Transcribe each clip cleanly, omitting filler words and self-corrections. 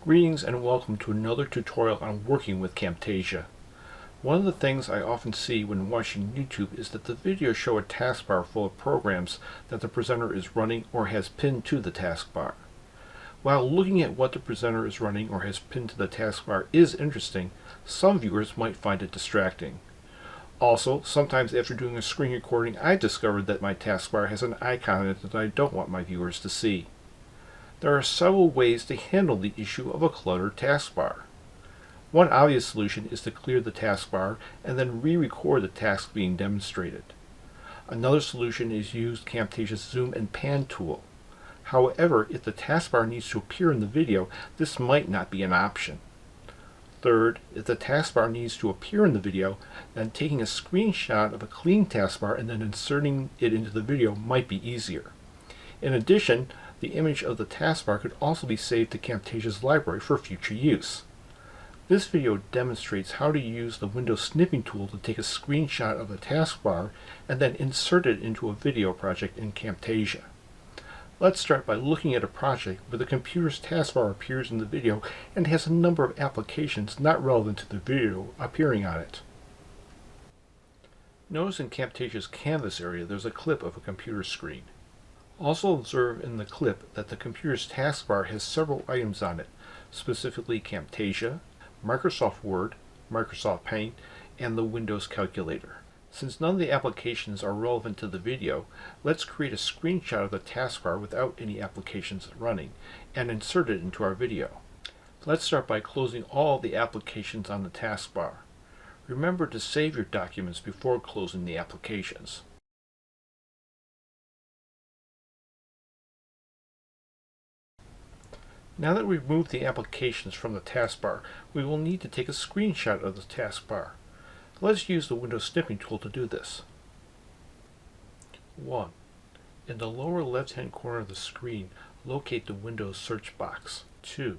Greetings and welcome to another tutorial on working with Camtasia. One of the things I often see when watching YouTube is that the videos show a taskbar full of programs that the presenter is running or has pinned to the taskbar. While looking at what the presenter is running or has pinned to the taskbar is interesting, some viewers might find it distracting. Also, sometimes after doing a screen recording, I discovered that my taskbar has an icon in it that I don't want my viewers to see. There are several ways to handle the issue of a cluttered taskbar. One obvious solution is to clear the taskbar and then re-record the task being demonstrated. Another solution is use Camtasia's zoom and pan tool. However, if the taskbar needs to appear in the video, this might not be an option. Third, if the taskbar needs to appear in the video, then taking a screenshot of a clean taskbar and then inserting it into the video might be easier. In addition, the image of the taskbar could also be saved to Camtasia's library for future use. This video demonstrates how to use the Windows Snipping Tool to take a screenshot of the taskbar and then insert it into a video project in Camtasia. Let's start by looking at a project where the computer's taskbar appears in the video and has a number of applications not relevant to the video appearing on it. Notice in Camtasia's Canvas area there's a clip of a computer screen. Also observe in the clip that the computer's taskbar has several items on it, specifically Camtasia, Microsoft Word, Microsoft Paint, and the Windows Calculator. Since none of the applications are relevant to the video, let's create a screenshot of the taskbar without any applications running and insert it into our video. Let's start by closing all the applications on the taskbar. Remember to save your documents before closing the applications. Now that we've moved the applications from the taskbar, we will need to take a screenshot of the taskbar. Let's use the Windows Snipping Tool to do this. 1. In the lower left-hand corner of the screen, locate the Windows search box. 2.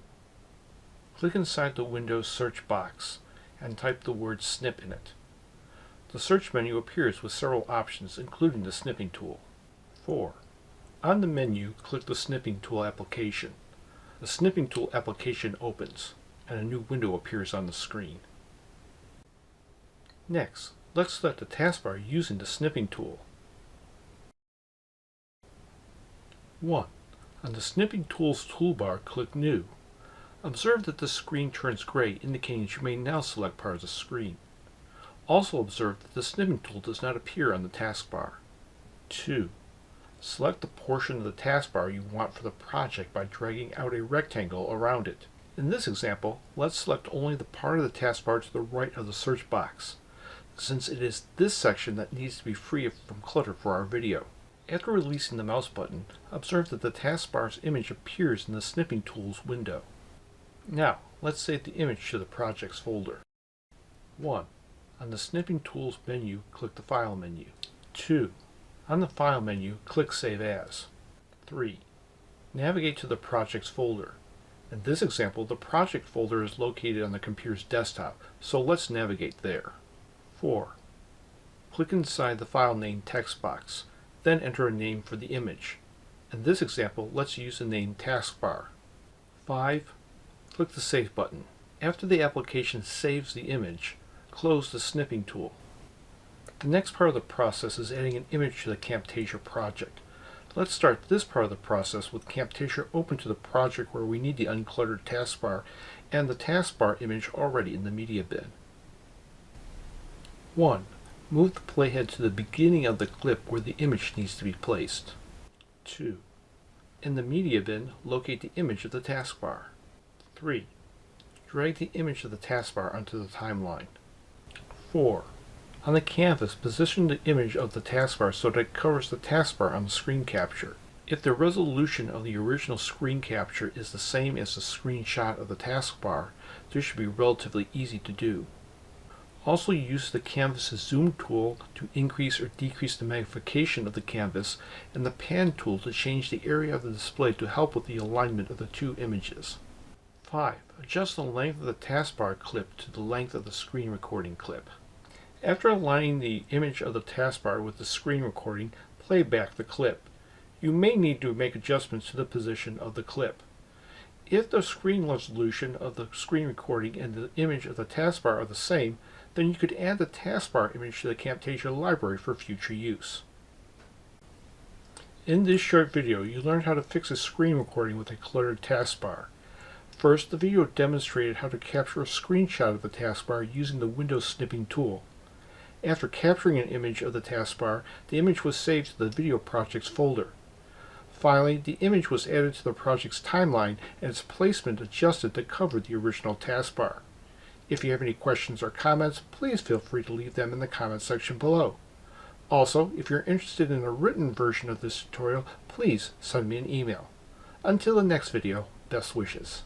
Click inside the Windows search box and type the word snip in it. The search menu appears with several options, including the Snipping Tool. 4. On the menu, click the Snipping Tool application. The Snipping Tool application opens, and a new window appears on the screen. Next, let's select the taskbar using the Snipping Tool. 1. On the Snipping Tool's toolbar, click New. Observe that the screen turns gray, indicating that you may now select part of the screen. Also observe that the Snipping Tool does not appear on the taskbar. 2. Select the portion of the taskbar you want for the project by dragging out a rectangle around it. In this example, let's select only the part of the taskbar to the right of the search box, since it is this section that needs to be free from clutter for our video. After releasing the mouse button, observe that the taskbar's image appears in the Snipping Tool's window. Now, let's save the image to the Projects folder. 1. On the Snipping Tool's menu, click the File menu. 2. On the File menu, click Save As. 3. Navigate to the Projects folder. In this example, the Project folder is located on the computer's desktop, so let's navigate there. 4. Click inside the file name text box, then enter a name for the image. In this example, let's use the name Taskbar. 5. Click the Save button. After the application saves the image, close the Snipping Tool. The next part of the process is adding an image to the Camtasia project. Let's start this part of the process with Camtasia open to the project where we need the uncluttered taskbar and the taskbar image already in the media bin. 1. Move the playhead to the beginning of the clip where the image needs to be placed. 2. In the media bin, locate the image of the taskbar. 3. Drag the image of the taskbar onto the timeline. 4. On the canvas, position the image of the taskbar so that it covers the taskbar on the screen capture. If the resolution of the original screen capture is the same as the screenshot of the taskbar, this should be relatively easy to do. Also use the canvas's zoom tool to increase or decrease the magnification of the canvas and the pan tool to change the area of the display to help with the alignment of the two images. 5. Adjust the length of the taskbar clip to the length of the screen recording clip. After aligning the image of the taskbar with the screen recording, play back the clip. You may need to make adjustments to the position of the clip. If the screen resolution of the screen recording and the image of the taskbar are the same, then you could add the taskbar image to the Camtasia library for future use. In this short video, you learned how to fix a screen recording with a cluttered taskbar. First, the video demonstrated how to capture a screenshot of the taskbar using the Windows Snipping Tool. After capturing an image of the taskbar, the image was saved to the Video Projects folder. Finally, the image was added to the project's timeline and its placement adjusted to cover the original taskbar. If you have any questions or comments, please feel free to leave them in the comments section below. Also, if you're interested in a written version of this tutorial, please send me an email. Until the next video, best wishes.